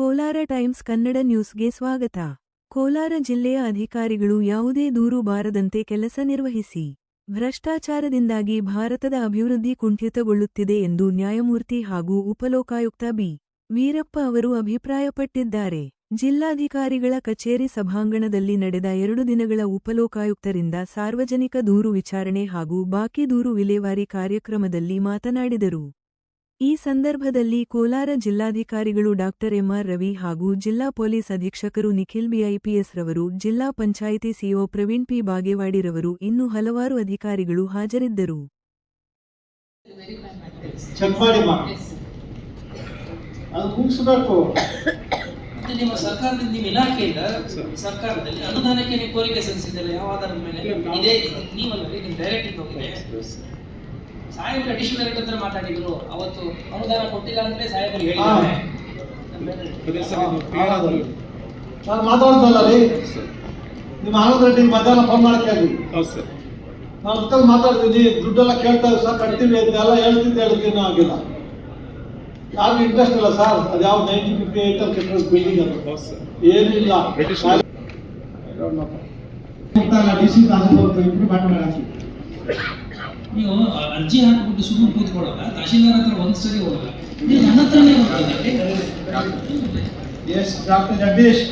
Kolar times Kannada ನ್ಯೂಸ್ಗೆ ಸ್ವಾಗತ. ಕೋಲಾರ ಜಿಲ್ಲೆಯ ಅಧಿಕಾರಿಗಳು ಯಾವುದೇ ದೂರು ಬಾರದಂತೆ ಕೆಲಸ ನಿರ್ವಹಿಸಿ. ಭ್ರಷ್ಟಾಚಾರದಿಂದಾಗಿ ಭಾರತದ ಅಭಿವೃದ್ಧಿ ಕುಂಠಿತಗೊಳ್ಳುತ್ತಿದೆ ಎಂದು ನ್ಯಾಯಮೂರ್ತಿ ಹಾಗೂ ಉಪಲೋಕಾಯುಕ್ತ ಬಿ. ವೀರಪ್ಪ ಅವರು ಅಭಿಪ್ರಾಯಪಟ್ಟಿದ್ದಾರೆ. ಜಿಲ್ಲಾಧಿಕಾರಿಗಳ ಕಚೇರಿ ಸಭಾಂಗಣದಲ್ಲಿ ನಡೆದ 2 ದಿನಗಳ ಉಪಲೋಕಾಯುಕ್ತರಿಂದ ಸಾರ್ವಜನಿಕ ದೂರು ವಿಚಾರಣೆ ಹಾಗೂ ಬಾಕಿ ದೂರು ವಿಲೇವಾರಿ ಕಾರ್ಯಕ್ರಮದಲ್ಲಿ ಮಾತನಾಡಿದರು. ಈ ಸಂದರ್ಭದಲ್ಲಿ ಕೋಲಾರ ಜಿಲ್ಲಾಧಿಕಾರಿಗಳು ಡಾ. ಎಂ.ಆರ್. ರವಿ ಹಾಗೂ ಜಿಲ್ಲಾ ಪೊಲೀಸ್ ಅಧೀಕ್ಷಕರು ನಿಖಿಲ್ ಬಿ.ಐ.ಪಿ.ಎಸ್ ರವರು, ಜಿಲ್ಲಾ ಪಂಚಾಯಿತಿ ಸಿಇಒ ಪ್ರವೀಣ್ ಪಿ. ಬಾಗೇವಾಡಿರವರು ಇನ್ನೂ ಹಲವಾರು ಅಧಿಕಾರಿಗಳು ಹಾಜರಿದ್ದರು. ನಿಮ್ಮ ಸರ್ಕಾರದಿಂದ ನಿಮ್ಮ ಇಲಾಖೆಯಿಂದ ಸರ್ಕಾರದಲ್ಲಿ ಅನುದಾನಕ್ಕೆ ನೀವು ಕೋರಿಕೆ ಸಲ್ಲಿಸಿದ್ದಲ್ಲ, ಯಾವ ಆಧಾರದ ಮೇಲೆ? ಇದೇ ನೀವಲ್ಲವೇ ನಿಮ್ಮ ಡೈರೆಕ್ಟಿಗೆ ಹೋಗಿದೆ. ಸಾಹೇಬರು ಅಡಿಷನಲ್ ಡೈರೆಕ್ಟರ್ ಹತ್ರ ಮಾತಾಡಿದ್ರು, ಅವತ್ತು ಅನುದಾನ ಕೊಟ್ಟಿಲ್ಲ ಅಂದ್ರೆ ಸಾಹೇಬರು ಹೇಳಿದ್ದಾರೆ. ನಾನು ಮಾತಾಡ್ತಲ್ಲ ರೀ, ನಿಮ್ಮ ಆನಂದ್ ರೆಡ್ಡಿ ಮಧ್ಯಾಹ್ನ ಫೋನ್ ಮಾಡಕ್ಕೆ ನಾನು ಜೊತೆ ಮಾತಾಡ್ತೀನಿ. ದುಡ್ಡೆಲ್ಲ ಕೇಳ್ತಾ ಸರ್ ಕಟ್ತೀವಿ ಅಂತೆಲ್ಲ ಹೇಳ್ತಿದ್ದೆ ಆಗಿಲ್ಲ. ಯಾರು ಇಂಟ್ರೆಸ್ಟ್ ಇಲ್ಲ ಸರ್. ಅದು ಯಾವ 1958 ಅಲ್ಲಿ ಕಟ್ಟಿರೋ ಬಿಲ್ಡಿಂಗ್ ಅದು ಏನಿಲ್ಲ. ನೀವು ಅರ್ಜಿ ಹಾಕಿಬಿಟ್ಟು ಸುಮ್ಮನೆ ಕೂತ್ಕೊಳ್ಳೋಲ್ಲ, ತಹಶೀಲ್ದಾರ್ ಹತ್ರ ಒಂದ್ಸರಿ ಹೋಗಲ್ಲ, ನೀವು ನನ್ನ ಹತ್ರನೇ ಹೋಗ್ತಿದ್ದೀರಿ. S doctor Jagadish